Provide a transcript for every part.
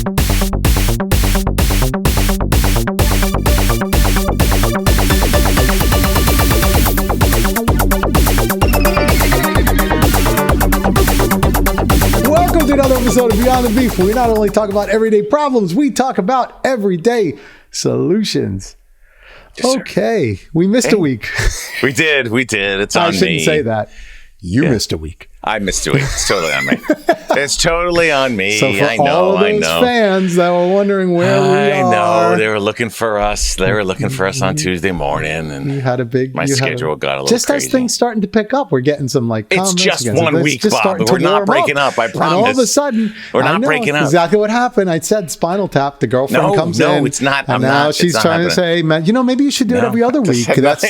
Welcome to another episode of Beyond the Beef, where we not only talk about everyday problems, we talk about everyday solutions. Yes, okay, we missed a week. We did. It's on me. I shouldn't say that. You missed a week. I missed a week. It's totally on me. It's totally on me. So for all of those fans that were wondering where we are. I know. They were looking for us. They were looking for us on Tuesday morning. And you had a big... My schedule got a little just crazy. as things starting to pick up, we're getting some comments. It's just 1 week, Bob. We're not breaking up. I promise. And all of a sudden... We're not breaking up. Exactly what happened. I said Spinal Tap. The girlfriend comes in. No, it's not. And now she's trying to say, man, maybe you should do it every other week. That's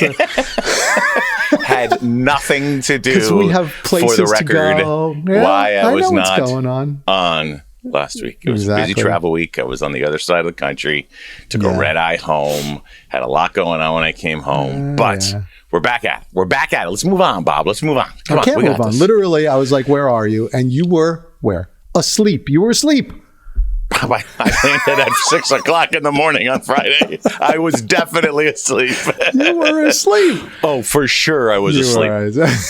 had nothing to do because we have places for the record to go. Yeah, why I was not going on last week. It was a busy travel week. I was on the other side of the country, took a red eye home, had a lot going on when I came home, but we're back at it. Let's move on, Bob. Let's move on. I can't move on. Literally, I was like, where are you? And you were where? Asleep. You were asleep. I landed at 6 o'clock in the morning on Friday. I was definitely asleep. You were asleep. Oh, for sure I was asleep.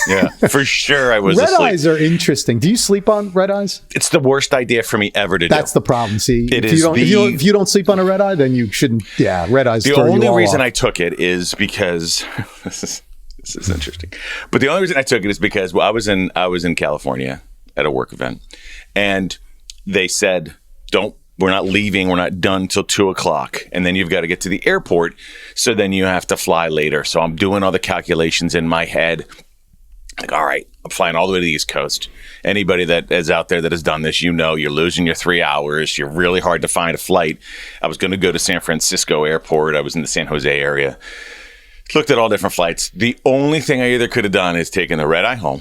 Yeah, for sure I was asleep. Red eyes are interesting. Do you sleep on red eyes? It's the worst idea for me ever to do. That's the problem. See, if you don't sleep on a red eye, then you shouldn't. Yeah, red eyes. The only reason I took it is because this is interesting. But the only reason I took it is because I was in California at a work event, and they said, we're not leaving. We're not done till 2 o'clock. And then you've got to get to the airport. So then you have to fly later. So I'm doing all the calculations in my head. Like, all right, I'm flying all the way to the East Coast. Anybody that is out there that has done this, you're losing your 3 hours. You're really hard to find a flight. I was going to go to San Francisco airport. I was in the San Jose area. Looked at all different flights. The only thing I either could have done is taken the red eye home,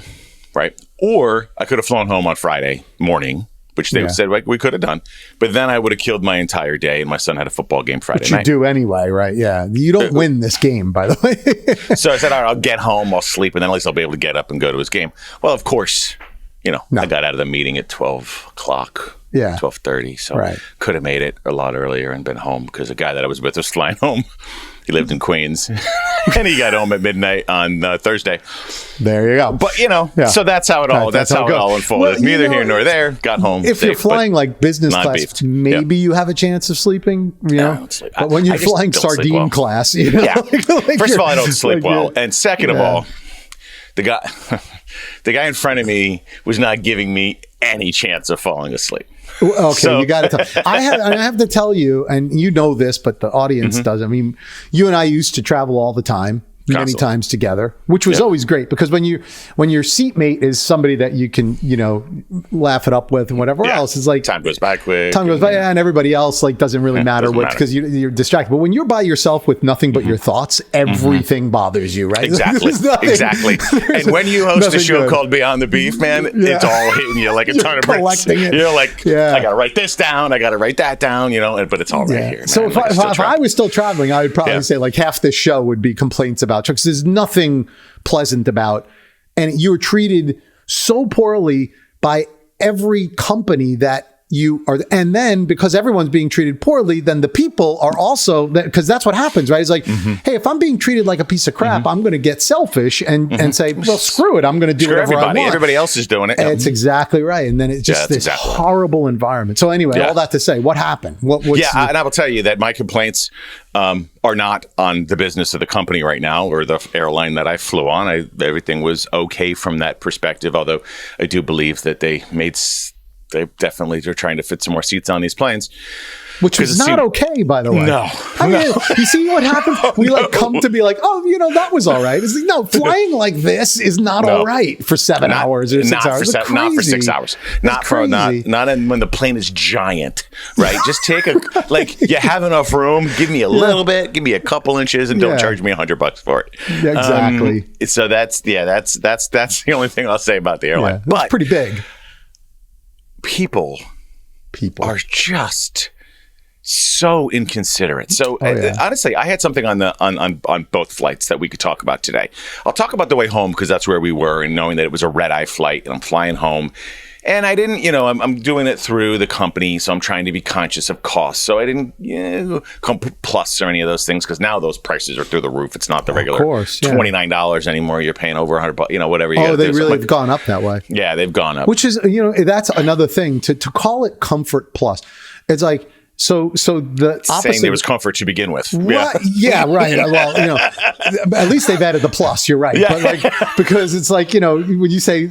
right? Or I could have flown home on Friday morning, which they said we could have done. But then I would have killed my entire day, and my son had a football game Friday night. But you do anyway, right? Yeah. You don't win this game, by the way. So I said, all right, I'll get home, I'll sleep, and then at least I'll be able to get up and go to his game. Well, of course, I got out of the meeting at 12 o'clock, 12:30. So could have made it a lot earlier and been home because the guy that I was with was flying home. He lived in Queens, and he got home at midnight on Thursday. There you go. But so that's how it all unfolded. Well, neither here nor there. Got home. If you're flying like business class, maybe you have a chance of sleeping. I don't sleep. But when you're flying sardine class, first of all, I don't sleep well, and second of all, the guy in front of me was not giving me any chance of falling asleep. Okay, so, you got to tell. I have to tell you, and you know this, but the audience does. I mean, you and I used to travel all the time, many times together, which was always great because when your seatmate is somebody that you can laugh it up with and whatever else, it's like time goes by quick. And everybody else doesn't really matter because you're distracted. But when you're by yourself with nothing but your thoughts, everything bothers you, right? Exactly. And when you host a show called Beyond the Beef, man, it's all hitting you like a ton of bricks. You're like, I got to write this down, I got to write that down, but it's all right here. Man. So if I was still traveling, I would probably say like half this show would be complaints about trucks. There's nothing pleasant about, and you're treated so poorly by every company that you are. And then because everyone's being treated poorly, then the people are also, because that's what happens, right? It's like, hey, if I'm being treated like a piece of crap, I'm going to get selfish and say, well, screw it. I'm going to do whatever I want. Everybody else is doing it. It's exactly right. And then it's just this horrible environment. So anyway, all that to say, what happened? And I will tell you that my complaints are not on the business of the company right now or the airline that I flew on. Everything was okay from that perspective, although I do believe that they definitely are trying to fit some more seats on these planes. Which is not okay, by the way. No. You see what happens? We come to be like, that was all right. It's like, no, flying like this is not all right for 7 hours or 6 hours. Not for 6 hours. Not when the plane is giant, right? Just take you have enough room. Give me a little bit. Give me a couple inches, and don't charge me $100 for it. Yeah, exactly. So that's the only thing I'll say about the airline. But it's pretty big. People are just so inconsiderate. So honestly, I had something on both flights that we could talk about today. I'll talk about the way home because that's where we were, and knowing that it was a red eye flight and I'm flying home. And I didn't, I'm doing it through the company, so I'm trying to be conscious of costs. So I didn't come plus or any of those things, because now those prices are through the roof. It's not the regular $29 anymore. You're paying over $100, whatever. They really have gone up that way. Yeah, they've gone up. Which is, that's another thing to call it Comfort Plus. It's like, so the opposite, saying there was comfort to begin with. Right, yeah, right. Well, at least they've added the plus. You're right, but because it's like when you say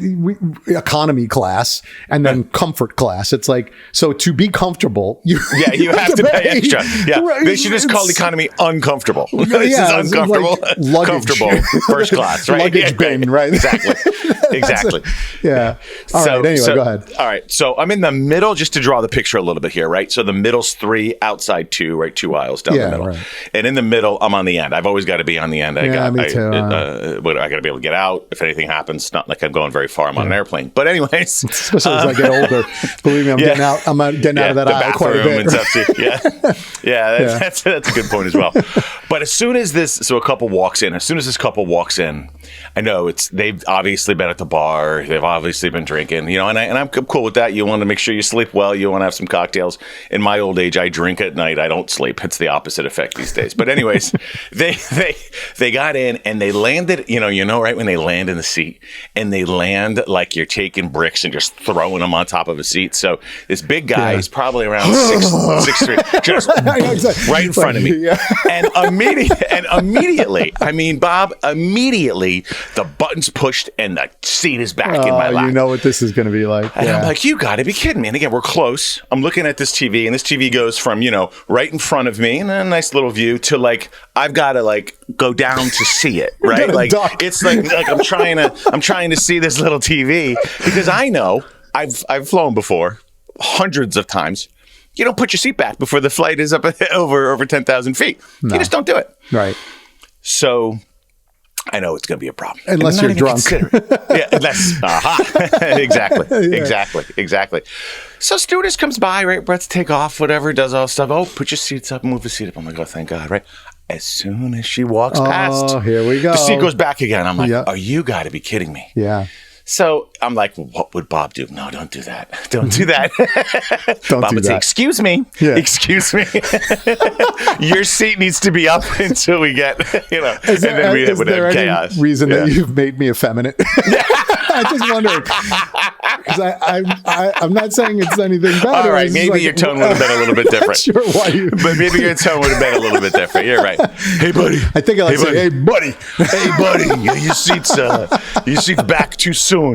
economy class and then comfort class, it's like, so to be comfortable, you have to pay extra. Yeah, right. They should just call economy uncomfortable. This is uncomfortable, like comfortable first class, right? Luggage bin, right? Exactly. Yeah. All right. Anyway, go ahead. All right. So I'm in the middle, just to draw the picture a little bit here, right? So the middle's 3, outside 2, right? 2 aisles down the middle. Right. And in the middle, I'm on the end. I've always got to be on the end. Me too. I got to be able to get out if anything happens. It's not like I'm going very far. I'm on an airplane. But anyways. Especially as I get older. Believe me, I'm getting out. I'm getting out of that aisle quite a bit. And stuff too. Yeah. That's a good point as well. But as soon as this couple walks in, I know they've obviously been at the bar. They've obviously been drinking, and I'm cool with that. You want to make sure you sleep well. You want to have some cocktails. In my old age, I drink at night. I don't sleep. It's the opposite effect these days. But anyways, they got in and they landed, right when they land in the seat, and they land like you're taking bricks and just throwing them on top of a seat. So this big guy is probably around 6'3", just right in front of me. Yeah. And immediately, I mean, Bob, the button's pushed and the seat is back in my lap. You know what this is going to be like. And I'm like, you got to be kidding me. And again, we're close. I'm looking at this TV, and this TV goes from, right in front of me, and a nice little view, to like, I've got to like go down to see it, right? Like, it's like I'm trying to see this little TV, because I know I've flown before hundreds of times. You don't put your seat back before the flight is up over 10,000 feet. No. You just don't do it. Right. So I know it's going to be a problem. Unless you're drunk. Exactly. So stewardess comes by, right? Brett's take off, whatever, does all stuff. Oh, put your seats up, move the seat up. I'm like, oh, thank God, right? As soon as she walks past, here we go. The seat goes back again. I'm like, oh, you got to be kidding me. Yeah. So I'm like, well, what would Bob do? No, don't do that. Don't do that. Bob would say, excuse me. Yeah. Excuse me. Your seat needs to be up until we get, and then we would have chaos. Any reason that you've made me effeminate? I just wondered. Because I'm not saying it's anything better. All right, maybe your tone would have been a little bit different. Sure, why but maybe your tone would have been a little bit different. You're right. Hey, buddy. I think I like to say, hey, buddy. Hey, buddy. Your seat's back too soon, All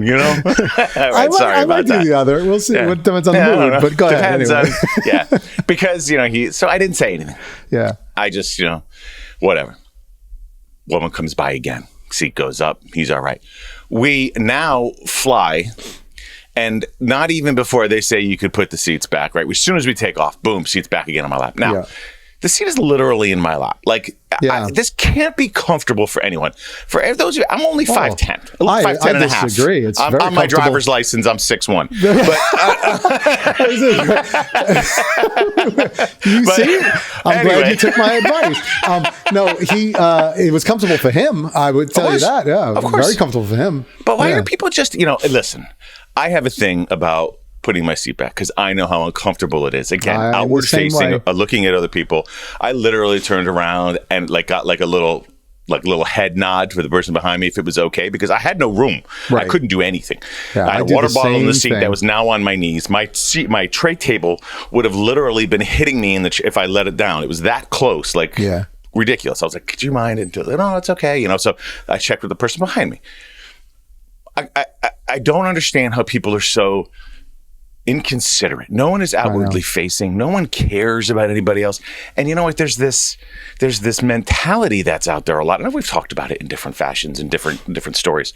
right, sorry about that. The other. We'll see. What depends on the mood, but go ahead anyway. Because, so I didn't say anything. Yeah. I just, whatever. Woman comes by again. Seat goes up. He's all right. We now fly, and not even before they say you could put the seats back, right? As soon as we take off, boom, seat's back again on my lap. Now, the seat is literally in my lap. Like, this can't be comfortable for anyone. For those of you, I'm only 5'10", 5'10" and a half. I disagree. It's very on my driver's license, I'm 6'1". See? I'm glad you took my advice. It was comfortable for him. I would tell you that. Yeah, of course. Very comfortable for him. But why are people just, listen, I have a thing about putting my seat back because I know how uncomfortable it is. Again, outward facing, looking at other people. I literally turned around and got a little head nod for the person behind me if it was okay, because I had no room. Right. I couldn't do anything. Yeah, I had a water bottle in the seat that was now on my knees. My tray table would have literally been hitting me if I let it down. It was that close, ridiculous. I was like, could you mind? And no, it's okay. So I checked with the person behind me. I don't understand how people are so inconsiderate. No one is outwardly facing. No one cares about anybody else. And you know what? There's this mentality that's out there a lot. And we've talked about it in different fashions and different stories.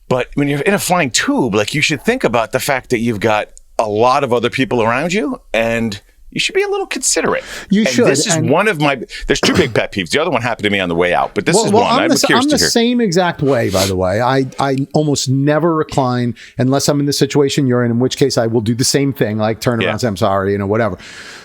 But when you're in a flying tube, you should think about the fact that you've got a lot of other people around you, and you should be a little considerate. You and should. This is one of my. There's two big pet peeves. The other one happened to me on the way out, but this is one. I'm curious to hear. I'm the same exact way, by the way. I almost never recline unless I'm in the situation you're in which case I will do the same thing, like turn around and say, I'm sorry, whatever.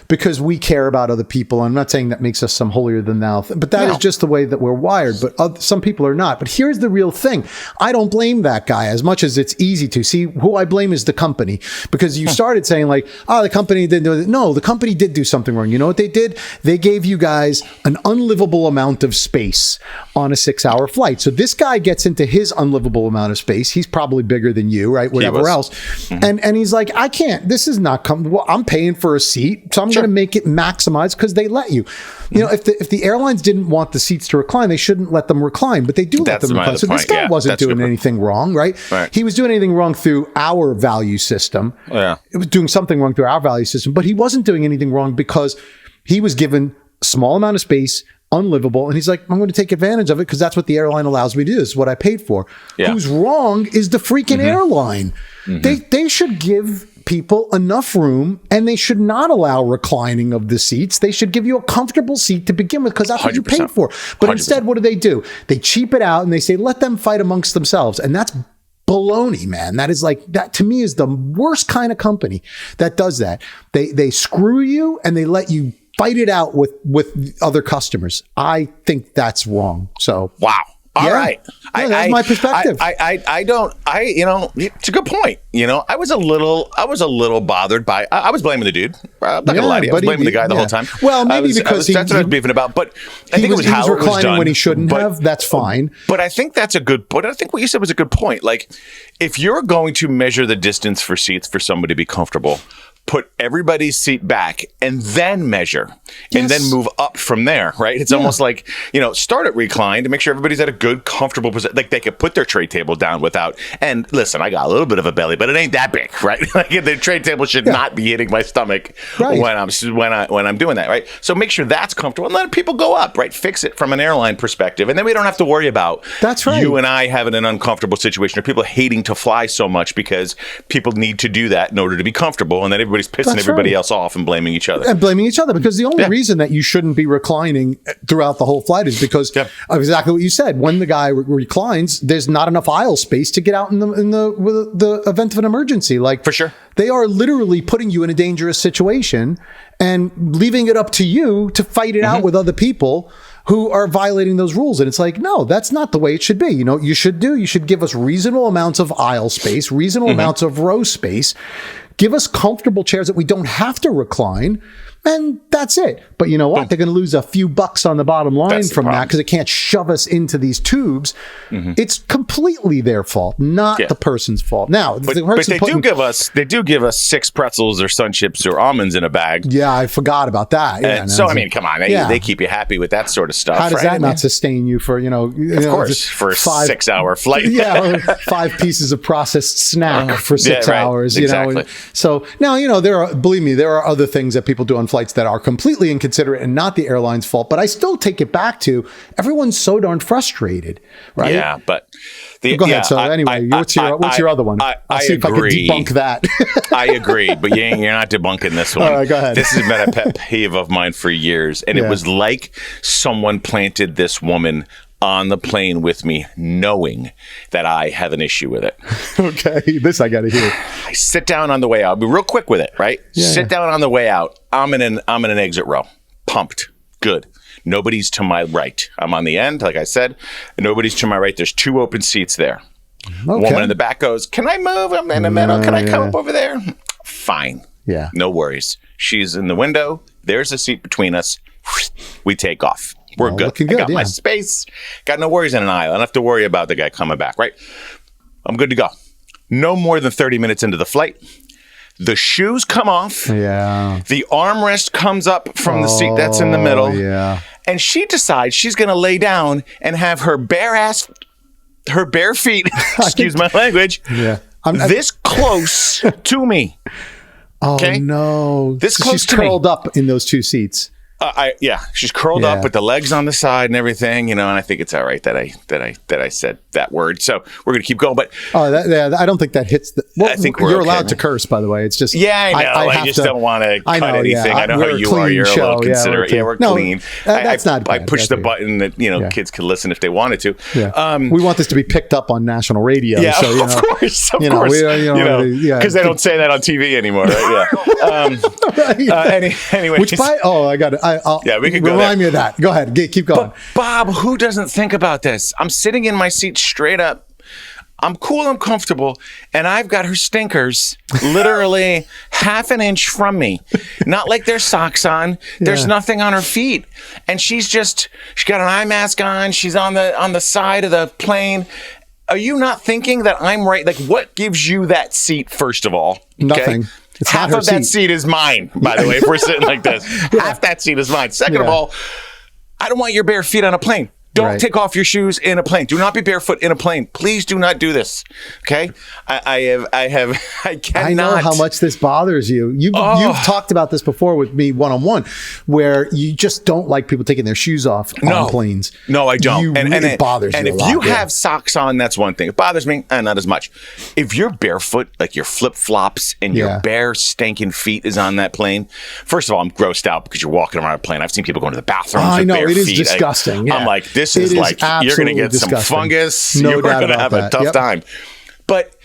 Because we care about other people. I'm not saying that makes us some holier than thou, but that is just the way that we're wired. But some people are not. But here's the real thing. I don't blame that guy as much as it's easy to. See, who I blame is the company. Because you started saying like, the company didn't do it. No, the company did do something wrong. You know what they did? They gave you guys an unlivable amount of space on a 6-hour flight. So this guy gets into his unlivable amount of space. He's probably bigger than you, right? Whatever else. Mm-hmm. And he's like, I can't. This is not comfortable. I'm paying for a seat. So I'm going to make it maximized because they let you. You know, if the airlines didn't want the seats to recline, they shouldn't let them recline, but they do let them recline. So this guy wasn't doing anything wrong, right? He was doing anything wrong through our value system. It was doing something wrong through our value system, but he wasn't doing anything wrong because he was given a small amount of space, unlivable, and he's like, I'm going to take advantage of it because that's what the airline allows me to do. This is what I paid for. Who's wrong is the freaking airline. They should give people enough room, and they should not allow reclining of the seats. They should give you a comfortable seat to begin with because that's what you paid for. But 100%. Instead, what do? They cheap it out and they say, let them fight amongst themselves. And that's baloney, man. That is like, that to me is the worst kind of company that does that. They screw you and they let you fight it out with other customers. I think that's wrong. So wow. All right. That's my perspective. It's a good point. I was a little bothered by, I was blaming the dude. I'm not going to lie to you. I was blaming the guy the whole time. Well, maybe because that's what I was beefing about, but I think it was how it was done. When he shouldn't have. That's fine. But I think that's a good point. I think what you said was a good point. Like, if you're going to measure the distance for seats for somebody to be comfortable, put everybody's seat back and then measure and then move up from there, right? It's almost like, start at recline to make sure everybody's at a good, comfortable position. Like they could put their tray table down without, and listen, I got a little bit of a belly, but it ain't that big, right? Like the tray table should not be hitting my stomach when I'm doing that, right? So make sure that's comfortable and let people go up, right? Fix it from an airline perspective. And then we don't have to worry about you and I having an uncomfortable situation or people hating to fly so much because people need to do that in order to be comfortable. And then everybody's pissing everybody else off and blaming each other. Because the only reason that you shouldn't be reclining throughout the whole flight is because of exactly what you said. When the guy reclines, there's not enough aisle space to get out in the event of an emergency. Like, for sure. They are literally putting you in a dangerous situation and leaving it up to you to fight it out with other people who are violating those rules. And it's like, no, that's not the way it should be. You should give us reasonable amounts of aisle space, reasonable amounts of row space. Give us comfortable chairs that we don't have to recline, and that's it. But you know what? They're going to lose a few bucks on the bottom line from that because they can't shove us into these tubes. It's completely their fault, not the person's fault. Now, but they do give us 6 pretzels or Sun Chips or almonds in a bag. Yeah, I forgot about that. Yeah, so I mean, come on, they keep you happy with that sort of stuff. How does that not sustain you for of course, for a 6-hour flight? 5 pieces of processed snack for 6 hours. Exactly. So now believe me, there are other things that people do on flights that are completely inconsiderate and not the airline's fault. But I still take it back to everyone's so darn frustrated, right? Yeah, but go ahead. So anyway, what's your other one? I'll see if I can debunk that. I agree, but you're not debunking this one. All right, go ahead. This has been a pet peeve of mine for years, and it was like someone planted this woman on the plane with me, knowing that I have an issue with it. Okay, this I got to hear. I sit down on the way out. I'll be real quick with it, right? Yeah. Sit down on the way out. I'm in an exit row. Pumped. Good. Nobody's to my right. I'm on the end, like I said. Nobody's to my right. There's 2 open seats there. Okay. Woman in the back goes, "Can I move? I'm in the middle. Can I come up over there?" Fine. Yeah. No worries. She's in the window. There's a seat between us. We take off. We're good. I got my space. Got no worries in an aisle. I don't have to worry about the guy coming back, right? I'm good to go. No more than 30 minutes into the flight, the shoes come off. Yeah. The armrest comes up from the seat that's in the middle. Yeah. And she decides she's going to lay down and have her bare feet, excuse my language, this close to me. Oh, no. This close she's curled up in those 2 seats. She's curled up with the legs on the side and everything, and I think it's all right that I said that word. So we're gonna keep going, but I don't think that hits. I think you're allowed to curse, by the way. It's just I know. I just don't want to cut anything. I know how you are. You're a little considerate. We're clean. That's not bad. I push the button that kids can listen if they wanted to. Yeah. We want this to be picked up on national radio. Yeah, so, of course, because they don't say that on TV anymore, right? Yeah. Anyway, I got it. We can go. Remind me of that. Go ahead. Keep going. But Bob, who doesn't think about this? I'm sitting in my seat straight up. I'm cool, I'm comfortable, and I've got her stinkers literally half an inch from me. Not like there's socks on. There's nothing on her feet. And she's got an eye mask on. She's on the side of the plane. Are you not thinking that I'm right? Like, what gives you that seat, first of all? Okay? Nothing. It's half of that seat is mine, by the way, if we're sitting like this. Half that seat is mine. Second of all, I don't want your bare feet on a plane. Don't take off your shoes in a plane. Do not be barefoot in a plane. Please do not do this. Okay? I cannot. I know how much this bothers you. You've talked about this before with me one-on-one, where you just don't like people taking their shoes off on planes. No, I don't. It bothers you a lot. And if you have socks on, that's one thing. It bothers me, not as much. If you're barefoot, like your flip-flops and your bare stinking feet is on that plane, first of all, I'm grossed out because you're walking around a plane. I've seen people go into the bathrooms with bare feet. It is disgusting. I'm like, this is like, you're going to get some fungus. You're going to have a tough time. But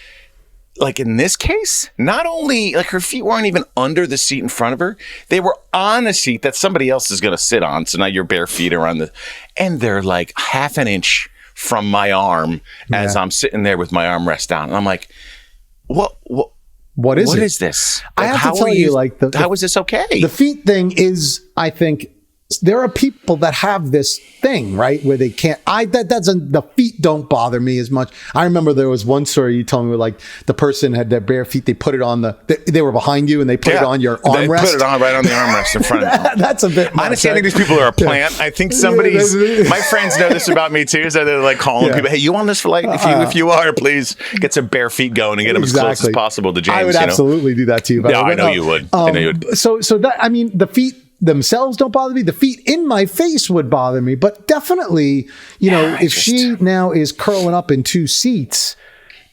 like in this case, not only like her feet weren't even under the seat in front of her, they were on a seat that somebody else is going to sit on. So now your bare feet are on and they're like half an inch from my arm as I'm sitting there with my armrest down. And I'm like, what is this? Like, I have to tell you, how is this okay? The feet thing is, I think, there are people that have this thing, right, where they can't. The feet don't bother me as much. I remember there was one story you told me where, like, the person had their bare feet. They put it on they were behind you and they put it on your armrest. They put it on right on the armrest in front of you. That's a bit much. Honestly, I think these people are a plant. I think my friends know this about me too. So they're like calling people, "Hey, you on this flight? If you are, please get some bare feet going and get them as close as possible to James." I would absolutely do that to you. I know you would. I know you would. So that, I mean, the feet themselves don't bother me. The feet in my face would bother me, but definitely, if she now is curling up in two seats,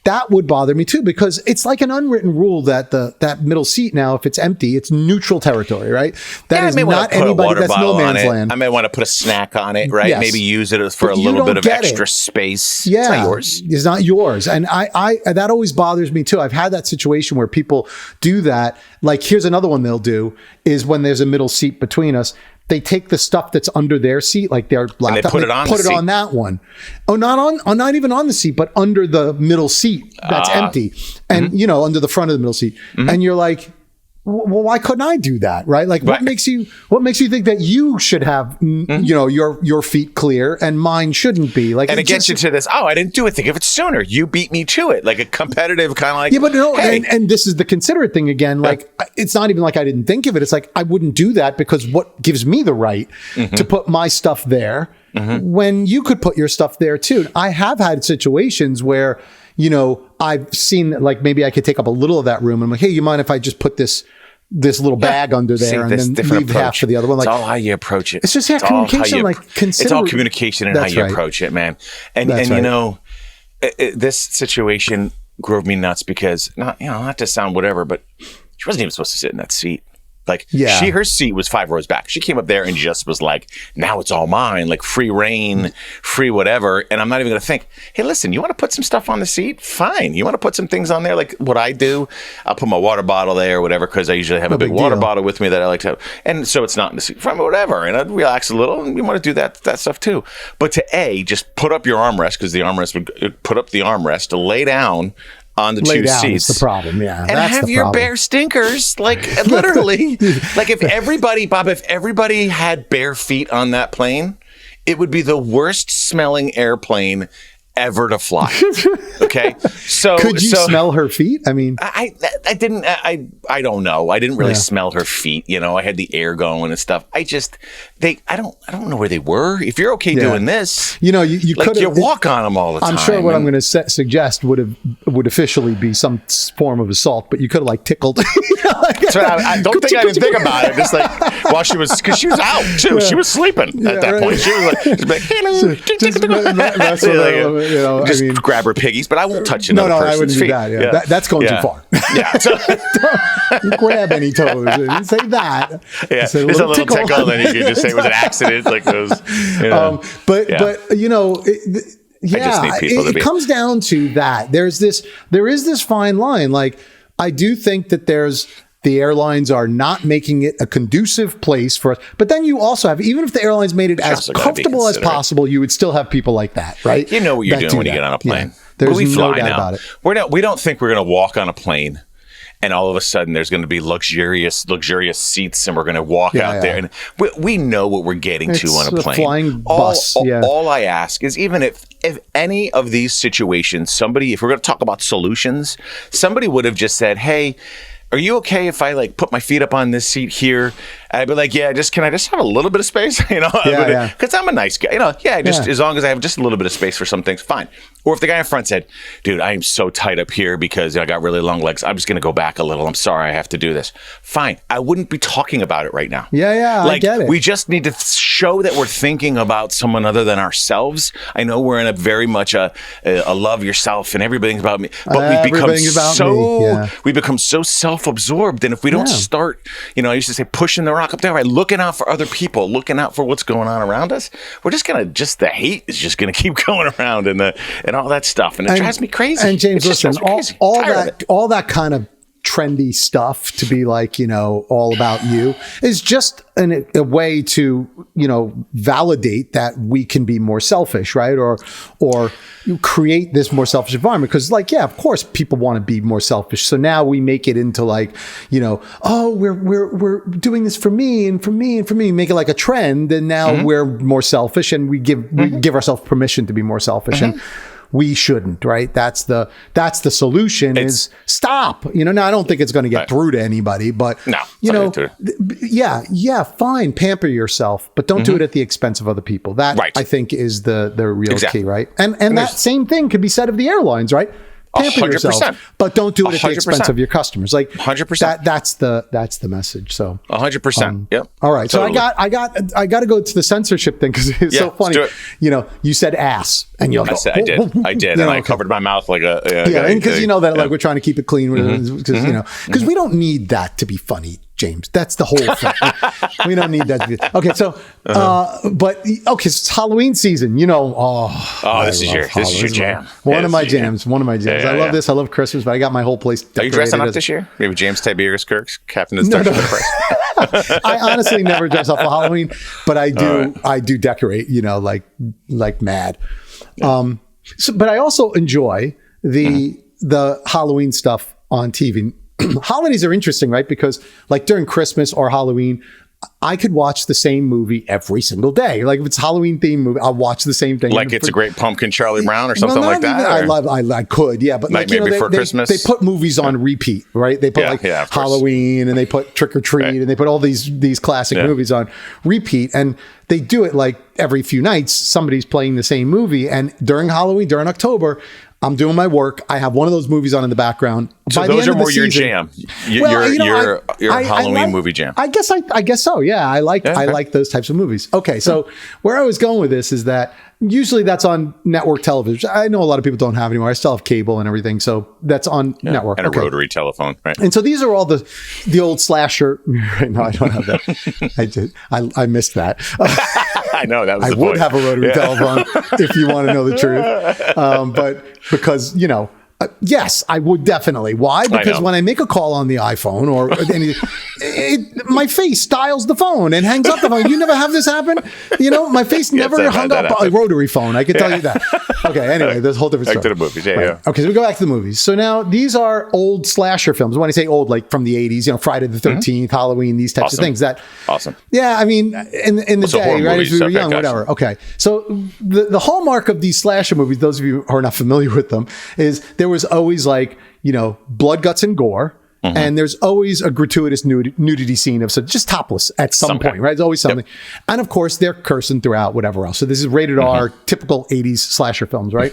that would bother me too, because it's like an unwritten rule that that middle seat now, if it's empty, it's neutral territory, right? That is not anybody. That's no man's land. I may want to put a snack on it, right? Yes. Maybe use it for a little bit of extra space. Yeah, it's not yours. It's not yours, and I that always bothers me too. I've had that situation where people do that. Like, here's another one they'll do is when there's a middle seat between us. They take the stuff that's under their seat, like their laptop, and they put it on that one. Oh, not even on the seat, but under the middle seat that's empty, and under the front of the middle seat. And you're like, well, why couldn't I do that? Right? Like, what makes you think that you should have, your feet clear and mine shouldn't be? Like, and it gets you to this. Oh, I didn't do it. Think of it sooner. You beat me to it, like a competitive kind of like. Yeah, but no, hey. and this is the considerate thing again. Like, it's not even like I didn't think of it. It's like I wouldn't do that because what gives me the right to put my stuff there when you could put your stuff there too? I have had situations where, I've seen, like, maybe I could take up a little of that room. I'm like, hey, you mind if I just put this little bag under there and then leave half for the other one? Like, it's all how you approach it. It's just communication. It's all communication and how you approach it, man. And this situation drove me nuts because not to sound whatever, but she wasn't even supposed to sit in that seat. Like, her seat was 5 rows back. She came up there and just was like, now it's all mine, like free reign, free whatever. And I'm not even going to think, hey, listen, you want to put some stuff on the seat? Fine. You want to put some things on there? Like what I do, I'll put my water bottle there or whatever, because I usually have a big water bottle with me that I like to have. And so it's not in the seat, from whatever. And I'd relax a little, and you want to do that stuff too. But to just put up your armrest, because the armrest would put up the armrest to lay down on the two seats. That's the problem, yeah. And have your bare stinkers, like, literally. Like, if everybody had bare feet on that plane, it would be the worst smelling airplane ever to fly. Okay. So could you smell her feet? I mean, I don't know. I didn't really smell her feet. You know, I had the air going and stuff. I don't know where they were. If you're okay doing this, you know, you like could you walk on them all the time. I'm sure what I'm going to suggest would officially be some form of assault, but you could have like tickled. So I don't think I didn't think about it. Just like while she was, because she was out too. She was sleeping at that point. She was like, hello. Just grab her piggies, but I won't touch another person's feet. I wouldn't do that. That's going too far. Yeah. So, don't grab any toes. Say that. Yeah. Just a little tickle, and then you can just say it was an accident, like those. But you know. It comes down to that. There is this fine line. Like, I do think that the airlines are not making it a conducive place for us. But then you also have, even if the airlines made it as comfortable as possible, you would still have people like that, right? You know what you're doing when you get on a plane. Yeah. There's no doubt about it. We don't think we're going to walk on a plane and all of a sudden there's going to be luxurious seats and we're going to walk out there. And we know what we're getting to on a plane. Flying bus. All I ask is, even if any of these situations, if we're going to talk about solutions, somebody would have just said, hey, are you okay if I like put my feet up on this seat here? And I'd be like, can I just have a little bit of space? You know, because I'm a nice guy. You know, as long as I have just a little bit of space for some things, fine. Or if the guy in front said, dude, I am so tight up here because I got really long legs. I'm just going to go back a little. I'm sorry, I have to do this. Fine. I wouldn't be talking about it right now. I get it. We just need to show that we're thinking about someone other than ourselves. I know we're in a very much a love yourself and everything's about me, but we become so self-absorbed. And if we don't start, I used to say pushing the rock up there, right? Looking out for other people, looking out for what's going on around us, we're just going to, the hate is just going to keep going around and all that stuff. And it drives me crazy. And James, listen, all that kind of trendy stuff to be like, all about you is just a way to, validate that we can be more selfish, right? Or you create this more selfish environment because of course people want to be more selfish. So now we make it into like, we're doing this for me and for me and for me, make it like a trend. And now we're more selfish and we give ourselves permission to be more selfish. And we shouldn't, right? That's the solution is stop. Now I don't think it's going to get through to anybody, but fine, pamper yourself, but don't do it at the expense of other people. That I think is the real key, right? And that same thing could be said of the airlines, right? Pamper 100%. Yourself, but don't do it at the expense of your customers. Like 100%. That's the message. So 100%. Yep. All right. Totally. So I got to go to the censorship thing because it's so funny. You said ass, and I did, and I covered my mouth like a and because that like we're trying to keep it clean because we don't need that to be funny. James, that's the whole thing. We don't need that to be okay. So, so it's Halloween season. This is your jam. One of my jams. I love this. I love Christmas, but I got my whole place decorated. Are you dressing up this year? Maybe James Tiberius Kirk's Captain of the Starship Enterprise. I honestly never dress up for Halloween, but I do. Right. I do decorate. Like mad. Yeah. But I also enjoy the Halloween stuff on TV. Holidays are interesting, right? Because like during Christmas or Halloween, I could watch the same movie every single day. Like if it's a Halloween themed movie, I'll watch the same thing. Like It's a Great Pumpkin, Charlie Brown, or something like that. I could, but Nightmare Before Christmas. They put movies on repeat, right? They put Halloween, and they put Trick or Treat, and they put all these classic movies on repeat, and they do it like every few nights. Somebody's playing the same movie, and during Halloween, during October, I'm doing my work. I have one of those movies on in the background. So By those the end are more of the your season, jam. Your Halloween movie jam. I guess so. Yeah, I like those types of movies. Okay, so where I was going with this is that usually that's on network television. I know a lot of people don't have anymore. I still have cable and everything, so that's on network. And a rotary telephone, right? And so these are all the old slasher. No, I don't have that. I missed that. I know that was. I would have a rotary telephone if you want to know the truth, but because yes, I would definitely. Why? Because when I make a call on the iPhone or anything, my face styles the phone and hangs up the phone. You never have this happen? You know, my face never hung up a rotary phone. I can tell you that. Okay, anyway, there's a whole different story. Back to the movies, yeah. Okay, so we go back to the movies. So now these are old slasher films. When I say old, like from the 80s, you know, Friday the 13th, Halloween, these types of things. Awesome. Yeah, I mean, in the Also day, right, movies, as we were young, whatever. Okay, so the hallmark of these slasher movies, those of you who are not familiar with them, is there was always like, you know, blood, guts, and gore. And there's always a gratuitous nudity scene of just topless at some point, right? There's always something. Yep. And of course, they're cursing throughout, whatever else. So this is rated R, typical 80s slasher films, right?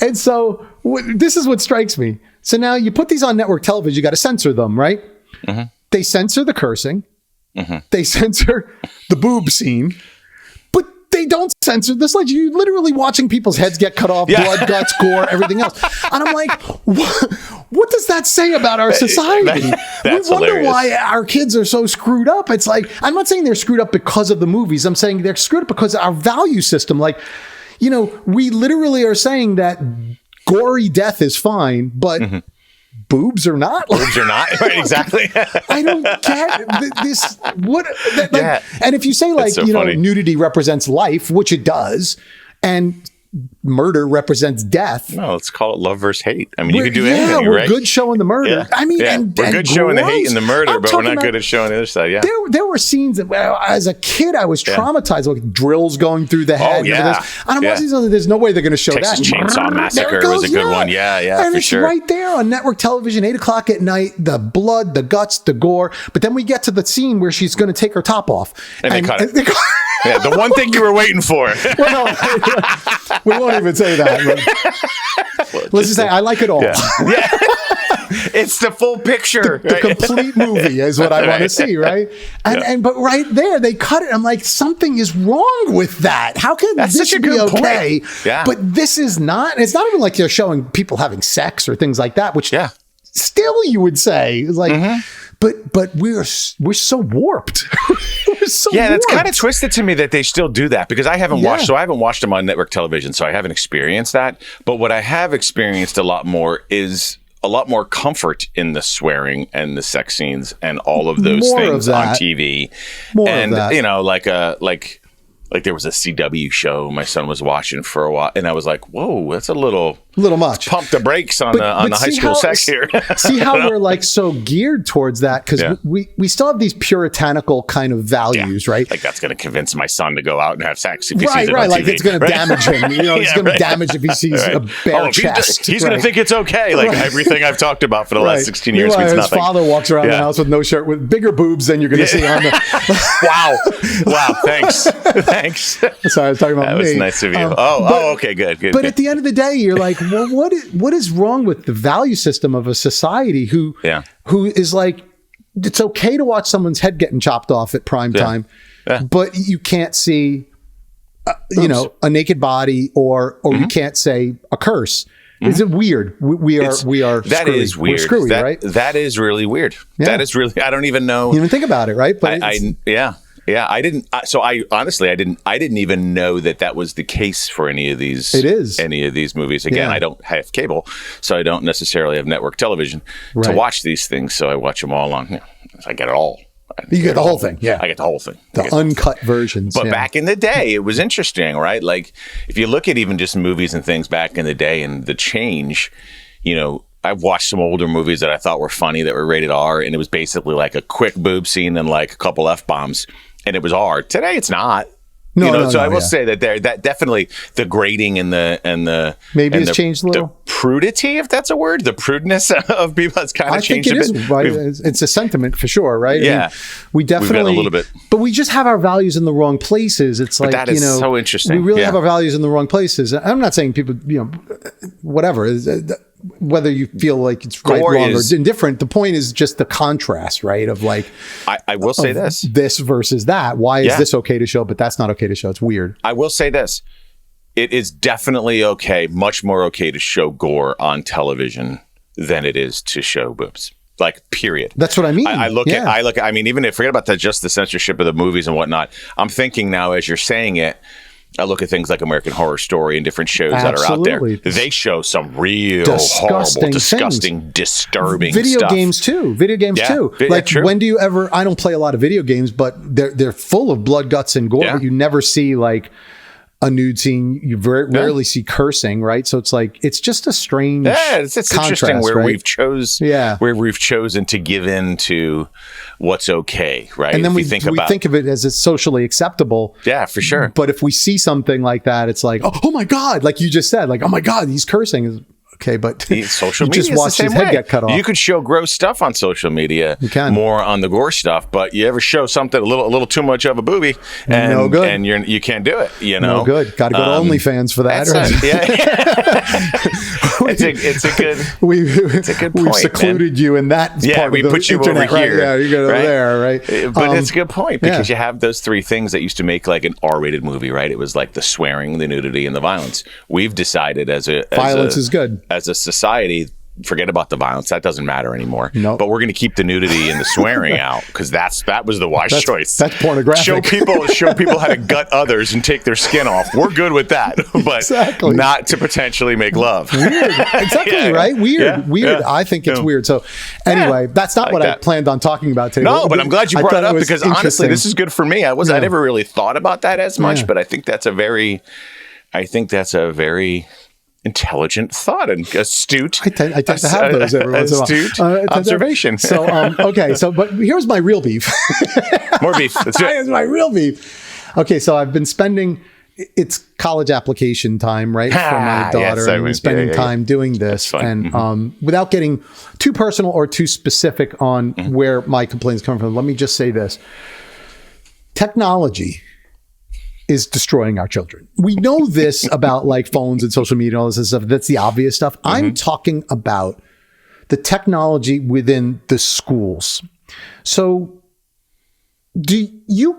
And so this is what strikes me. So now you put these on network television, you got to censor them, right? They censor the cursing. They censor the boob scene. They don't censor this. Like, you're literally watching people's heads get cut off, blood, guts, gore, everything else. And I'm like, what does that say about our society? We wonder why our kids are so screwed up. It's like, I'm not saying they're screwed up because of the movies. I'm saying they're screwed up because of our value system. Like, you know, we literally are saying that gory death is fine, but boobs are not. Boobs are not. Right, exactly. I don't get this. And if you say like, so funny. Nudity represents life, which it does, and murder represents death. No, let's call it love versus hate. I mean, you can do anything, right? We're good showing the murder. Yeah. I mean, we're good showing the hate and the murder, but we're not good at showing the other side. Yeah. There were scenes that, as a kid, I was traumatized, like drills going through the head. And I'm watching something. There's no way they're going to show Texas that. Chainsaw Massacre was a good one. Yeah, and for it's sure. right there on network television, 8:00 at night. The blood, the guts, the gore. But then we get to the scene where she's going to take her top off, and they cut it. Yeah, the one thing you were waiting for. Well, no, we won't even say that. Let's just say I like it all. Yeah. It's the full picture. The complete movie is what I want to see, right? But right there, they cut it. I'm like, something is wrong with that. How can this be okay? Yeah. But this is not. It's not even like they're showing people having sex or things like that, which still you would say is like. But we're so warped. That's kind of twisted to me that they still do that, because I haven't watched. So I haven't watched them on network television, so I haven't experienced that. But what I have experienced a lot more is a lot more comfort in the swearing and the sex scenes and all of those things on TV. And you know, like there was a CW show my son was watching for a while, and I was like, "Whoa, that's a little much." Pump the brakes on the high school sex here. See how we're like so geared towards that, because we still have these puritanical kind of values, right? Like that's going to convince my son to go out and have sex if he sees it on like TV, it's going to damage him. You know, it's going to damage if he sees a bare chest. He's going to think it's okay. Like everything I've talked about for the last 16 years means nothing. His father walks around the house with no shirt, with bigger boobs than you're going to see on the. Wow. Thanks. Sorry, I was talking about that me. That was nice of you. Okay, good. But at the end of the day, you're like, well, what is wrong with the value system of a society who is like, it's okay to watch someone's head getting chopped off at prime time, but you can't see, a naked body or you can't say a curse. Is it weird? We are. That screwy. is weird. We're screwy, right? That is really weird. Yeah. That is really. I don't even know. You even think about it, right? But Yeah, I didn't. So I honestly, I didn't even know that was the case for any of these. It is any of these movies. Again, I don't have cable, so I don't necessarily have network television to watch these things. So I watch them all on. I get it all. You get the whole thing. Yeah, I get the whole thing. The uncut versions. But back in the day, it was interesting, right? Like if you look at even just movies and things back in the day, and the change, I've watched some older movies that I thought were funny that were rated R, and it was basically like a quick boob scene and like a couple F-bombs. And it was R. Today, it's not. I will say that definitely the grading and the maybe it's changed a little. The prudity, if that's a word, the prudeness of people has kind of changed a bit. I think it is, right? It's a sentiment for sure, right? Yeah, I mean, we definitely a little bit, but we just have our values in the wrong places. It's like that is so interesting. We really have our values in the wrong places. I'm not saying people, whatever. Whether you feel like it's right, wrong, or indifferent, the point is just the contrast, right? Of like, I will say this versus that. Why is this okay to show, but that's not okay to show? It's weird. I will say this. It is definitely okay, much more okay to show gore on television than it is to show boobs. Like, period. That's what I mean. I mean, even if forget about just the censorship of the movies and whatnot, I'm thinking now as you're saying it, I look at things like American Horror Story and different shows that are out there. They show some real horrible, disgusting, disturbing video stuff. games too. Like, when do you ever? I don't play a lot of video games, but they're full of blood, guts, and gore. But you never see like a nude scene. You rarely see cursing, right? So it's like it's just a strange. It's interesting where we've chosen to give in to what's okay, right? And then we think of it as it's socially acceptable. Yeah, for sure. But if we see something like that, it's like, oh my God, like you just said, like, oh my God, he's cursing. Okay, but social you media just watched his head get cut off. You could show gross stuff on social media, more on the gore stuff, but you ever show something a little too much of a booby, and no good. And you can't do it. You know, no good. Got to go to OnlyFans for that. It's a good point. We've secluded you in that. Part we of the put you internet, over here. Right? Yeah, you go over there, right? But it's a good point because you have those three things that used to make like an R-rated movie, right? It was like the swearing, the nudity, and the violence. We've decided violence is good as a society. Forget about the violence. That doesn't matter anymore. Nope. But we're going to keep the nudity and the swearing out because that was the wise choice. That's pornographic. Show people how to gut others and take their skin off. We're good with that, but not to potentially make love. Weird. Exactly, right? Weird. Weird. I think it's weird. So anyway, that's not what I planned on talking about today. No, but I'm glad you brought it up because honestly, this is good for me. I never really thought about that as much, but I think that's a very intelligent thought and astute. I tend to have those every once in a while. Astute observation. So, but here's my real beef. More beef. Here's my real beef. Okay, so I've been spending, it's college application time, right, for my daughter. I've been spending time doing this. And without getting too personal or too specific on where my complaints come from, let me just say this. Technology is destroying our children. We know this about like phones and social media and all this stuff. That's the obvious stuff. I'm talking about the technology within the schools. So you've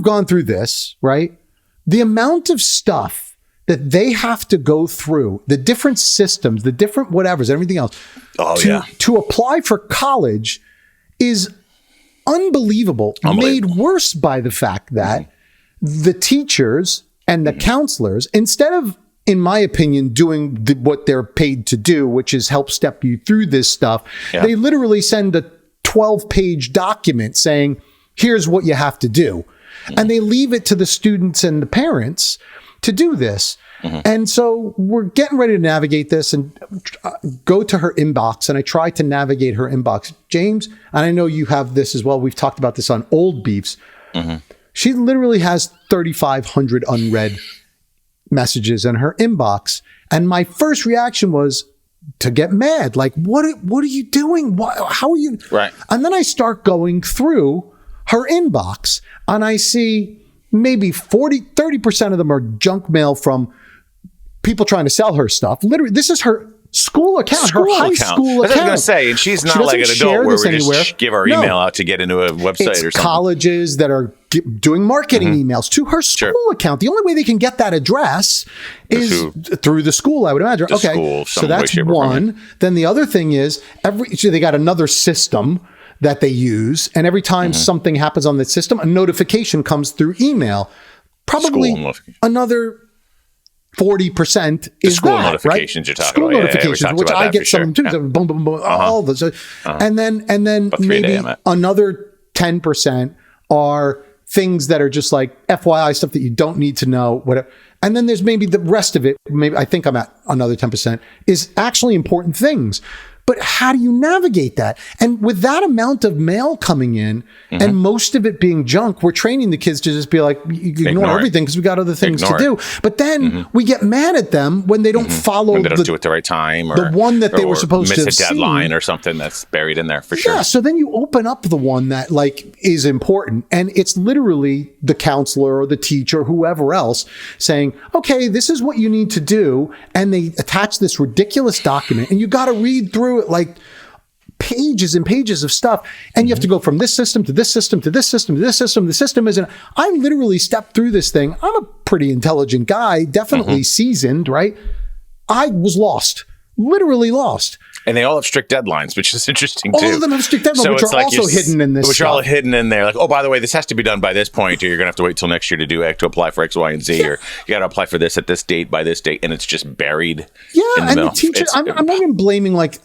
gone through this, right? The amount of stuff that they have to go through, the different systems, the different whatevers, everything else to apply for college is unbelievable. Made worse by the fact that the teachers and the counselors, instead of, in my opinion, doing what they're paid to do, which is help step you through this stuff, they literally send a 12-page document saying, here's what you have to do. And they leave it to the students and the parents to do this. And so we're getting ready to navigate this and go to her inbox. And I try to navigate her inbox. James, and I know you have this as well. We've talked about this on Old Beefs. She literally has 3,500 unread messages in her inbox. And my first reaction was to get mad. Like, what are you doing? How are you? Right. And then I start going through her inbox and I see maybe 30% of them are junk mail from people trying to sell her stuff. Literally, this is her school account, her high school account. That's what I was going to say. And she's not like an adult where we just give our email out to get into a website or something. Colleges that are doing marketing emails to her school account. The only way they can get that address is through the school, I would imagine. School, so that's one. Then the other thing is so they got another system that they use. And every time something happens on the system, a notification comes through email. Probably another 40% is school that, notifications, right? You're talking school about. notifications, which I get some too. Boom, boom, boom, all those. And then maybe another 10% are things that are just like FYI stuff that you don't need to know, whatever. And then there's maybe the rest of it. Maybe I think I'm at another 10% is actually important things. But how do you navigate that? And with that amount of mail coming in and most of it being junk, we're training the kids to just be like, ignore everything because we got other things to do. But then we get mad at them when they don't follow when they don't do it at the right time or the one that they were supposed to miss a deadline or something that's buried in there for sure. Yeah. So then you open up the one that like is important and it's literally the counselor or the teacher, or whoever else saying, okay, this is what you need to do. And they attach this ridiculous document and you got to read through it like pages and pages of stuff. And you have to go from this system to this system to this system to this system. The system isn't, I literally stepped through this thing. I'm a pretty intelligent guy, definitely seasoned, right? I was lost, literally lost. And they all have strict deadlines, which is interesting too. All of them have strict deadlines, which are also hidden in this. Which are all hidden in there. Like, oh, by the way, this has to be done by this point, or you're going to have to wait till next year to apply for X, Y, and Z, or you got to apply for this at this date by this date, and it's just buried. Yeah, and the teachers. I'm not even blaming like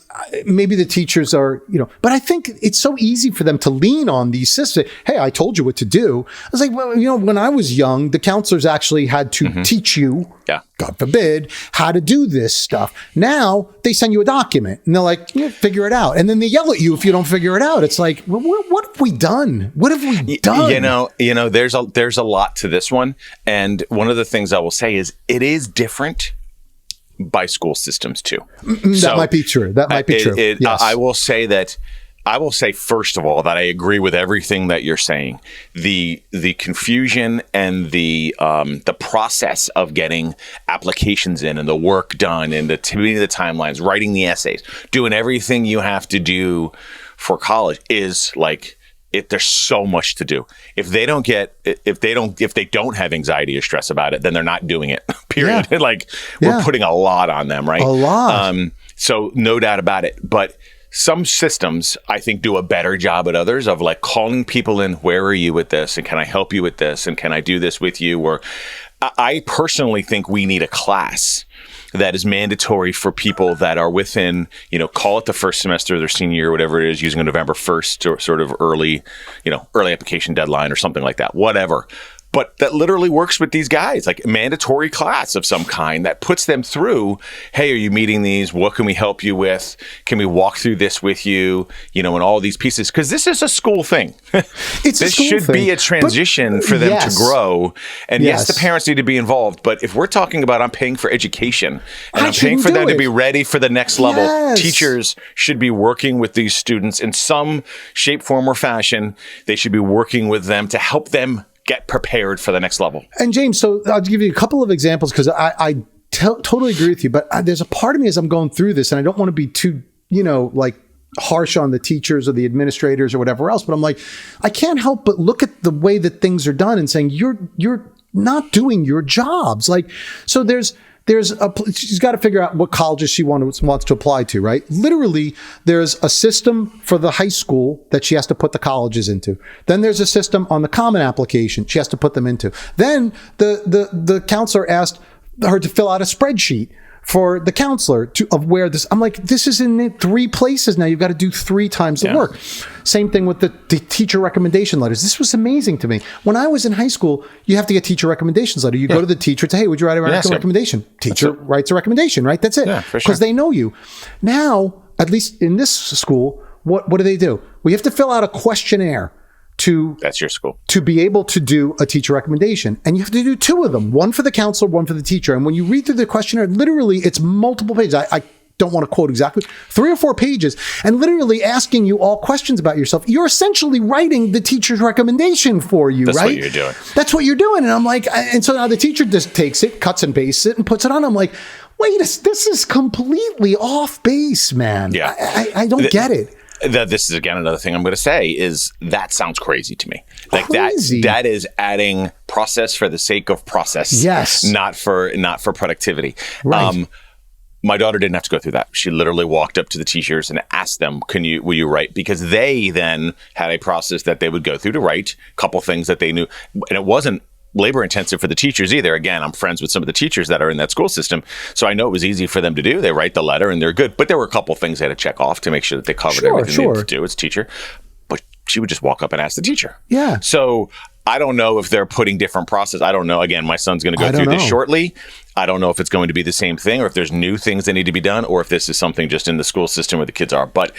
maybe the teachers are, but I think it's so easy for them to lean on these systems. Hey, I told you what to do. I was like, well, when I was young, the counselors actually had to teach you. Yeah. God forbid, how to do this stuff. Now they send you a document and they're like, figure it out. And then they yell at you if you don't figure it out. It's like, well, what have we done? What have we done? There's a lot to this one. And one of the things I will say is it is different by school systems too. That might be true. Yes. I will say, first of all, that I agree with everything that you're saying. The confusion and the process of getting applications in and the work done and the timelines, writing the essays, doing everything you have to do for college is like there's so much to do. If they don't have anxiety or stress about it, then they're not doing it. Period. Yeah. We're putting a lot on them, right? A lot. So no doubt about it. But some systems, I think, do a better job at others of like calling people in. Where are you with this? And can I help you with this? And can I do this with you? Or I personally think we need a class that is mandatory for people that are within, call it the first semester of their senior year, whatever it is, using a November 1st or sort of early application deadline or something like that, whatever. But that literally works with these guys, like a mandatory class of some kind that puts them through, hey, are you meeting these? What can we help you with? Can we walk through this with you? And all these pieces, because this is a school thing. This should be a transition for them to grow. And yes, the parents need to be involved. But if we're talking about I'm paying for education and I'm paying for them to be ready for the next level, teachers should be working with these students in some shape, form, or fashion. They should be working with them to help them get prepared for the next level. And James, so I'll give you a couple of examples because I totally agree with you. But there's a part of me as I'm going through this, and I don't want to be too, harsh on the teachers or the administrators or whatever else. But I'm like, I can't help but look at the way that things are done and saying you're not doing your jobs. Like, so she's got to figure out what colleges she wants to apply to, right? Literally, there's a system for the high school that she has to put the colleges into. Then there's a system on the common application she has to put them into. Then the counselor asked her to fill out a spreadsheet for the counselor of where this. I'm like, this is in 3 places now. You've got to do 3 times the work. Same thing with the teacher recommendation letters. This was amazing to me. When I was in high school, you have to get teacher recommendations letter. You go to the teacher and say, hey, would you write a recommendation? Teacher writes a recommendation, right? That's it. Yeah, for sure. Because they know you. Now, at least in this school, what do? We have to fill out a questionnaire that's your school, to be able to do a teacher recommendation. And you have to do 2 of them, one for the counselor, one for the teacher. And when you read through the questionnaire, literally it's multiple pages. I don't want to quote exactly, 3 or 4 pages, and literally asking you all questions about yourself. You're essentially writing the teacher's recommendation for you, right? That's what you're doing. That's what you're doing. And I'm like, and so now the teacher just takes it, cuts and pastes it, and puts it on. I'm like, wait, this is completely off base, man. Yeah. I don't get it. This is again another thing I'm going to say is that sounds crazy to me. Like crazy. that is adding process for the sake of process. Yes, not for productivity. Right. My daughter didn't have to go through that. She literally walked up to the teachers and asked them, will you write? Because they then had a process that they would go through to write a couple things that they knew, and it wasn't labor intensive for the teachers either. Again, I'm friends with some of the teachers that are in that school system, so I know it was easy for them to do. They write the letter and they're good. But there were a couple things they had to check off to make sure that they covered everything they had to do as teacher. But she would just walk up and ask the teacher. Yeah. So I don't know if they're putting different process. I don't know. Again, my son's going to go through this shortly. I don't know if it's going to be the same thing or if there's new things that need to be done or if this is something just in the school system where the kids are. But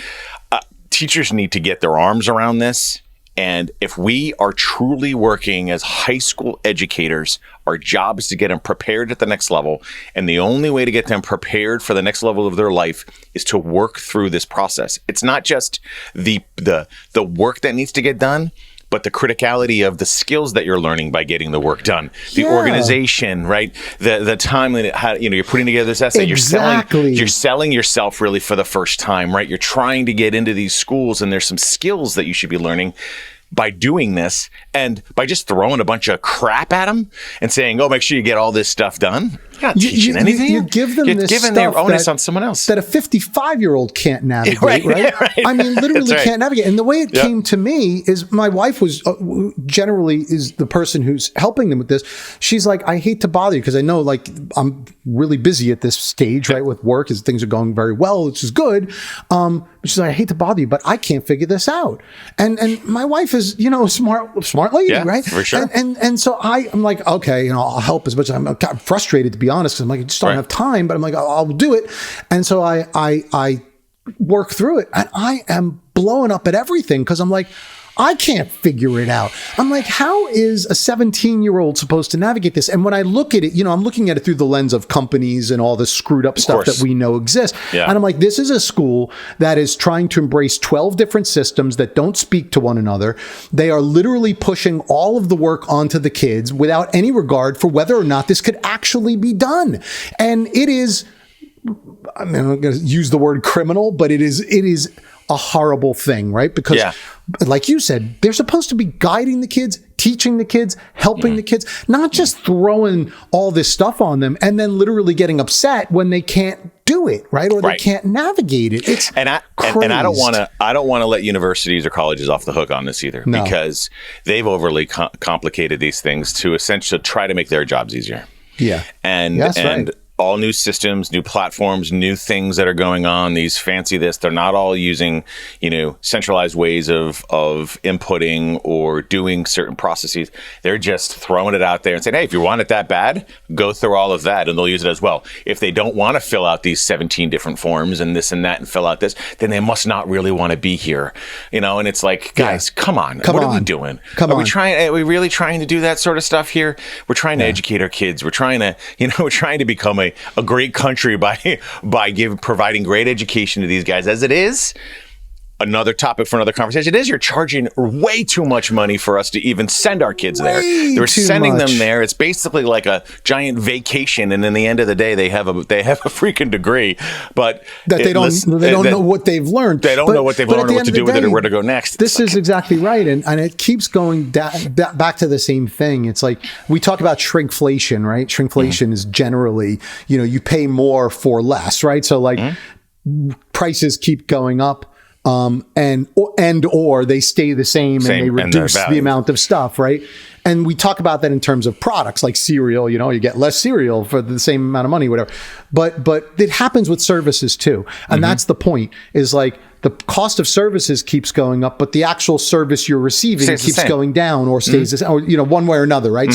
teachers need to get their arms around this. And if we are truly working as high school educators, our job is to get them prepared at the next level. And the only way to get them prepared for the next level of their life is to work through this process. It's not just the work that needs to get done, but the criticality of the skills that you're learning by getting the work done, the organization, right? The time that you're putting together this essay. Exactly. You're selling yourself really for the first time, right? You're trying to get into these schools, and there's some skills that you should be learning. by doing this and by just throwing a bunch of crap at them and saying, "Oh, make sure you get all this stuff done." You're not teaching anything. You give them this giving their onus on someone else that a 55-year-old can't navigate, right? Right? I mean, literally can't navigate. And the way it came to me is my wife was generally is the person who's helping them with this. She's like, I hate to bother you because I know like I'm really busy at this stage, right, with work as things are going very well, which is good. She's like, I hate to bother you, but I can't figure this out. And my wife is, you know, a smart lady, right? For sure. And so I'm like, okay, you know, I'll help as much as I'm frustrated, to be honest, because I'm like, I just don't have time, but I'm like, I'll do it. And so I work through it, and I am blowing up at everything because I'm like, I can't figure it out. I'm like, how is a 17-year-old supposed to navigate this? And when I look at it, you know, I'm looking at it through the lens of companies and all this screwed up stuff that we know exists. Yeah. And I'm like, this is a school that is trying to embrace 12 different systems that don't speak to one another. They are literally pushing all of the work onto the kids without any regard for whether or not this could actually be done. And it is, I mean, I'm going to use the word criminal, but it is a horrible thing, right? Because like you said, they're supposed to be guiding the kids, teaching the kids, helping the kids, not just throwing all this stuff on them and then literally getting upset when they can't do it, right? Or they can't navigate it. It's and I don't want to let universities or colleges off the hook on this either, because they've overly complicated these things to essentially try to make their jobs easier. Yeah. And all new systems, new platforms, new things that are going on, these fancy this, they're not all using, you know, centralized ways of inputting or doing certain processes. They're just throwing it out there and saying, hey, if you want it that bad, go through all of that, and they'll use it as well. If they don't want to fill out these 17 different forms and this and that and fill out this, then they must not really want to be here. You know, and it's like, guys, come on. What are we doing? Are we really trying to do that sort of stuff here? We're trying to educate our kids. We're trying to, you know, we're trying to become a great country by providing great education to these guys. As it is, another topic for another conversation. It is, you're charging way too much money for us to even send our kids there. They're sending them there. It's basically like a giant vacation, and in the end of the day, they have a freaking degree, but that they don't know what they've learned. They don't know what they've learned or what to do with it or where to go next. This is exactly right, and it keeps going back to the same thing. It's like we talk about shrinkflation, right? Shrinkflation is generally, you know, you pay more for less, right? So like prices keep going up. Or they stay the same and they reduce the amount of stuff, right? And we talk about that in terms of products like cereal, you know, you get less cereal for the same amount of money, whatever. But it happens with services too. And that's the point, is like the cost of services keeps going up, but the actual service you're receiving keeps going down or stays the same, or, you know, one way or another, right?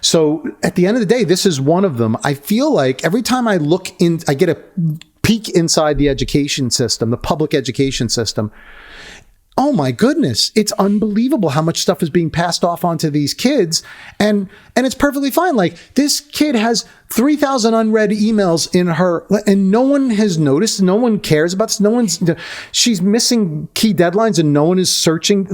So at the end of the day, this is one of them. I feel like every time I look in, I get a peek inside the education system, the public education system. Oh my goodness, it's unbelievable how much stuff is being passed off onto these kids. And it's perfectly fine. Like, this kid has 3,000 unread emails in her, and no one has noticed. No one cares about this. She's missing key deadlines and no one is searching.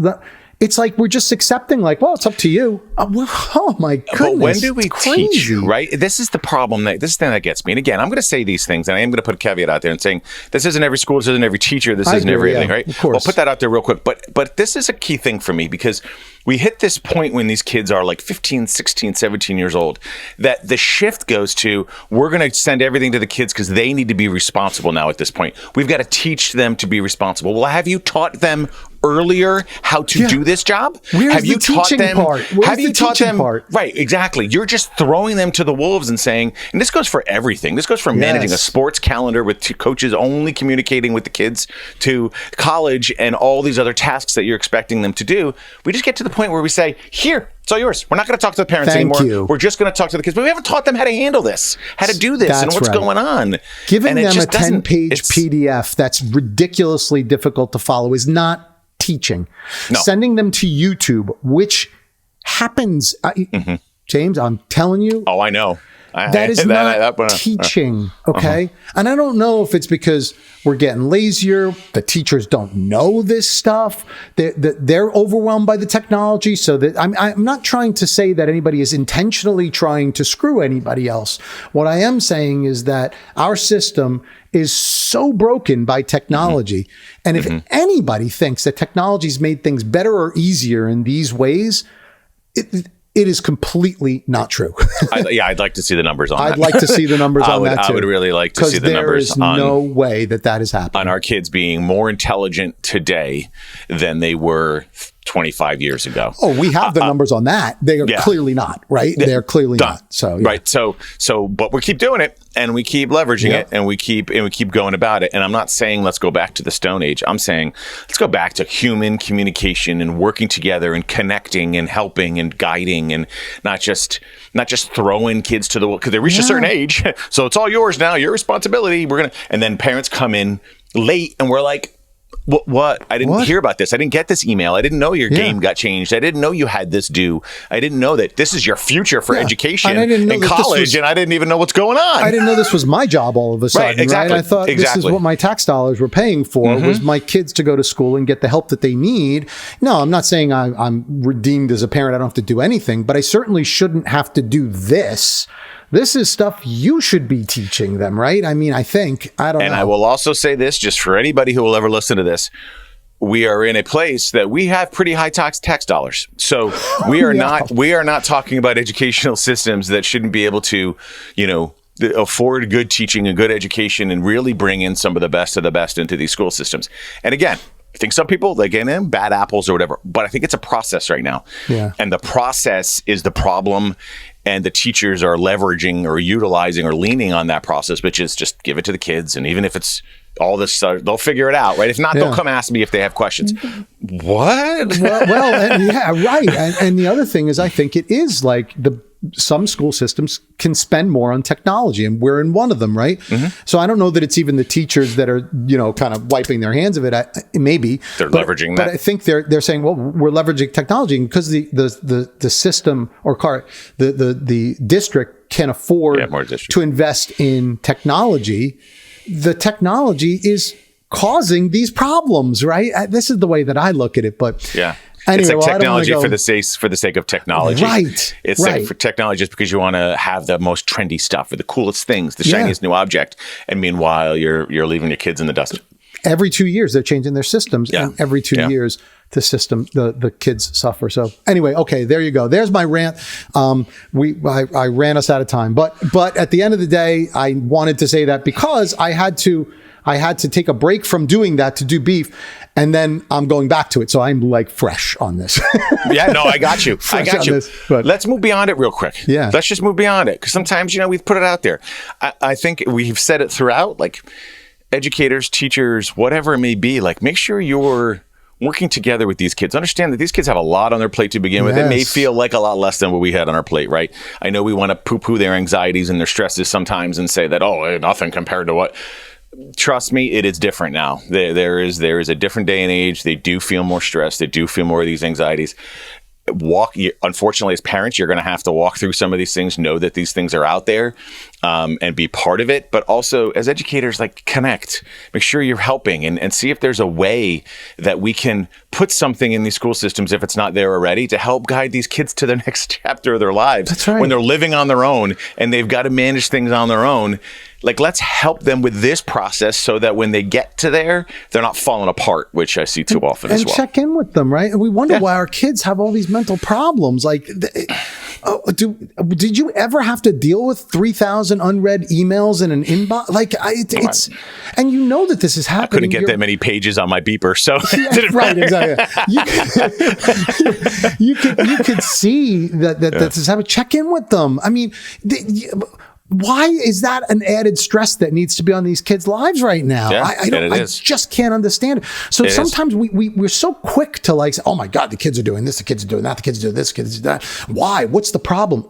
It's like we're just accepting, like, well, it's up to you. Oh my goodness! But when do we teach? Right? This is the problem. This is the thing that gets me. And again, I'm going to say these things, and I am going to put a caveat out there and saying this isn't every school, this isn't every teacher, this isn't everything, right? Of course. I'll put that out there real quick. But this is a key thing for me, because we hit this point when these kids are like 15, 16, 17 years old, that the shift goes to, we're going to send everything to the kids because they need to be responsible now at this point. We've got to teach them to be responsible. Well, have you taught them earlier how to do this job? Have you taught them? Have you taught them? Right, exactly. You're just throwing them to the wolves and saying, and this goes for everything. This goes from managing a sports calendar with coaches only communicating with the kids to college and all these other tasks that you're expecting them to do. We just get to the point where we say, here, it's all yours. We're not going to talk to the parents anymore. We're just going to talk to the kids. But we haven't taught them how to handle this, how to do this, and what's going on. Giving them a 10-page PDF that's ridiculously difficult to follow is not teaching. No. Sending them to YouTube, which happens, James, I'm telling you. Oh, I know. That is not teaching, okay? And I don't know if it's because we're getting lazier, the teachers don't know this stuff, they're overwhelmed by the technology, so that I'm not trying to say that anybody is intentionally trying to screw anybody else. What I am saying is that our system is so broken by technology. And if anybody thinks that technology's made things better or easier in these ways, it is completely not true. I'd like to see the numbers on that. I'd like to see the numbers on that too. I would really like to see the numbers on. There is no way that is happening. On our kids being more intelligent today than they were 25 years ago. Oh, we have the numbers on that. They are clearly not, right? They're clearly not. So right. So but we keep doing it and we keep leveraging it and we keep going about it. And I'm not saying let's go back to the Stone Age. I'm saying let's go back to human communication and working together and connecting and helping and guiding and not just throwing kids to the wall because they reach a certain age. So it's all yours now, your responsibility. And then parents come in late and we're like, What? I didn't hear about this. I didn't get this email. I didn't know your game got changed. I didn't know you had this due. I didn't know that this is your future for education in college, and I didn't even know what's going on. I didn't know this was my job all of a sudden. Right, exactly. Right? I thought this is what my tax dollars were paying for, was my kids to go to school and get the help that they need. No, I'm not saying I'm redeemed as a parent. I don't have to do anything, but I certainly shouldn't have to do this. This is stuff you should be teaching them, right? I mean, I don't know. And I will also say this, just for anybody who will ever listen to this, we are in a place that we have pretty high tax dollars. So we are not talking about educational systems that shouldn't be able to, afford good teaching and good education and really bring in some of the best into these school systems. And again, I think some people, they get in bad apples or whatever, but I think it's a process right now. Yeah. And the process is the problem. And the teachers are leveraging or utilizing or leaning on that process, which is just give it to the kids. And even if it's all this, they'll figure it out, right? If not, they'll come ask me if they have questions. What? Right. And the other thing is, I think it is like some school systems can spend more on technology, and we're in one of them, right? So I don't know that it's even the teachers that are, kind of wiping their hands of it. Maybe they're leveraging that. But I think they're saying, well, we're leveraging technology because the system or the district can afford to invest in technology. The technology is causing these problems, right? This is the way that I look at it, but Anyway, it's like technology for the sake of technology. Right. It's like for technology just because you want to have the most trendy stuff or the coolest things, the shiniest new object. And meanwhile, you're leaving your kids in the dust. Every 2 years, they're changing their systems. Yeah. And every 2 years, the kids suffer. So anyway, okay, there you go. There's my rant. I ran us out of time. But at the end of the day, I wanted to say that because I had to take a break from doing that to do beef, and then I'm going back to it. So I'm like fresh on this. I got you. Let's move beyond it real quick. Yeah. Let's just move beyond it. Because sometimes, we've put it out there. I think we've said it throughout, like educators, teachers, whatever it may be, like make sure you're working together with these kids. Understand that these kids have a lot on their plate to begin with. It may feel like a lot less than what we had on our plate, right? I know we want to poo-poo their anxieties and their stresses sometimes and say that, nothing compared to what... Trust me, it is different now. There is a different day and age. They do feel more stressed. They do feel more of these anxieties. Unfortunately, as parents, you're going to have to walk through some of these things, know that these things are out there, and be part of it. But also, as educators, like connect, make sure you're helping and see if there's a way that we can put something in these school systems, if it's not there already, to help guide these kids to the next chapter of their lives. That's right. When they're living on their own and they've got to manage things on their own. Like, let's help them with this process so that when they get to there, they're not falling apart, which I see too often as well. And check in with them, right? And we wonder why our kids have all these mental problems. Like, did you ever have to deal with 3,000 unread emails in an inbox? Like, and you know that this is happening. I couldn't get that many pages on my beeper, so right, exactly. You could see that this is happening. Check in with them. I mean, why is that an added stress that needs to be on these kids' lives right now? Yeah, I just can't understand it. So sometimes we're so quick to like say, oh my God, the kids are doing this, the kids are doing that, the kids are doing this, the kids are doing that. Why? What's the problem?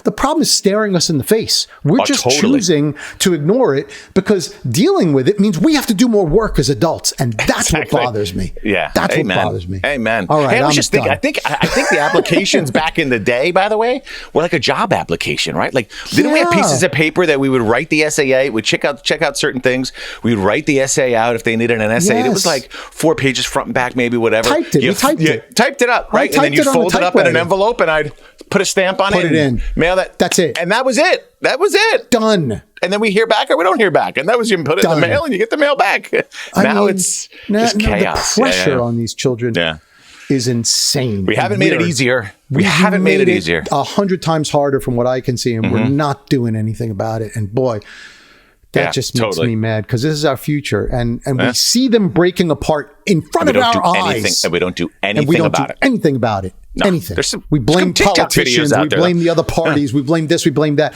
The problem is staring us in the face. We're just choosing to ignore it because dealing with it means we have to do more work as adults. And that's what bothers me. Yeah. That's what bothers me. Amen. All right. Hey, I was just thinking, I think the applications back in the day, by the way, were like a job application, right? Like, didn't we have pieces of paper that we would write the essay out? We'd check out certain things. We'd write the essay out if they needed an essay. Yes. It was like 4 pages front and back, maybe whatever. Typed it. Typed it up, right? And then you'd fold it up in an envelope and I'd put a stamp on it. Put it in. Mail that. That's it. And that was it. That was it. Done. And then we hear back or we don't hear back. And that was you put it in the mail and you get the mail back. Now it's just chaos. The pressure on these children is insane. We haven't made it easier. We haven't made it easier. 100 times harder from what I can see. And we're not doing anything about it. And boy, that just makes me mad because this is our future. And we see them breaking apart in front of our eyes. And we don't do anything about it. Anything about it. No, anything. We blame politicians. We blame the other parties. We blame this. We blame that.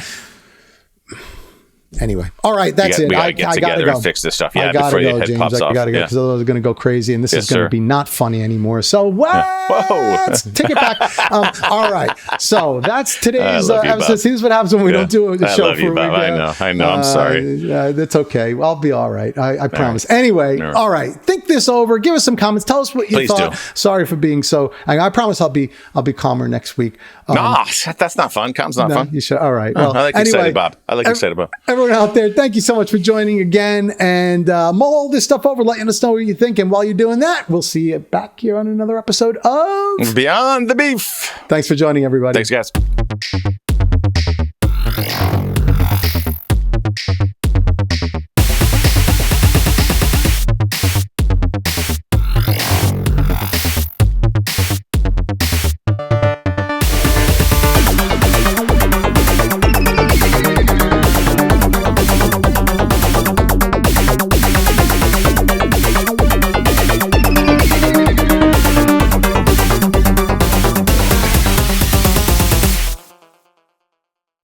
Anyway, all right, that's it. We gotta get together and fix this stuff. Yeah, before your head pops off. I gotta go because otherwise it's gonna go crazy, and this is gonna be not funny anymore. So let's take it back. All right, so that's today's episode. See, this is what happens when we don't do the show for a week. I know. I'm sorry. That's okay. I'll be all right. I promise. Anyway, all right. Think this over. Give us some comments. Tell us what you thought. Sorry for being so. I promise I'll be calmer next week. No, that's not fun. Calm's not fun. You should. All right. Well, I like excited Bob. I like excited Bob. Everyone out there, thank you so much for joining again, and mull all this stuff over, letting us know what you think. And while you're doing that, we'll see you back here on another episode of Beyond the Beef. Thanks for joining, everybody. Thanks, guys.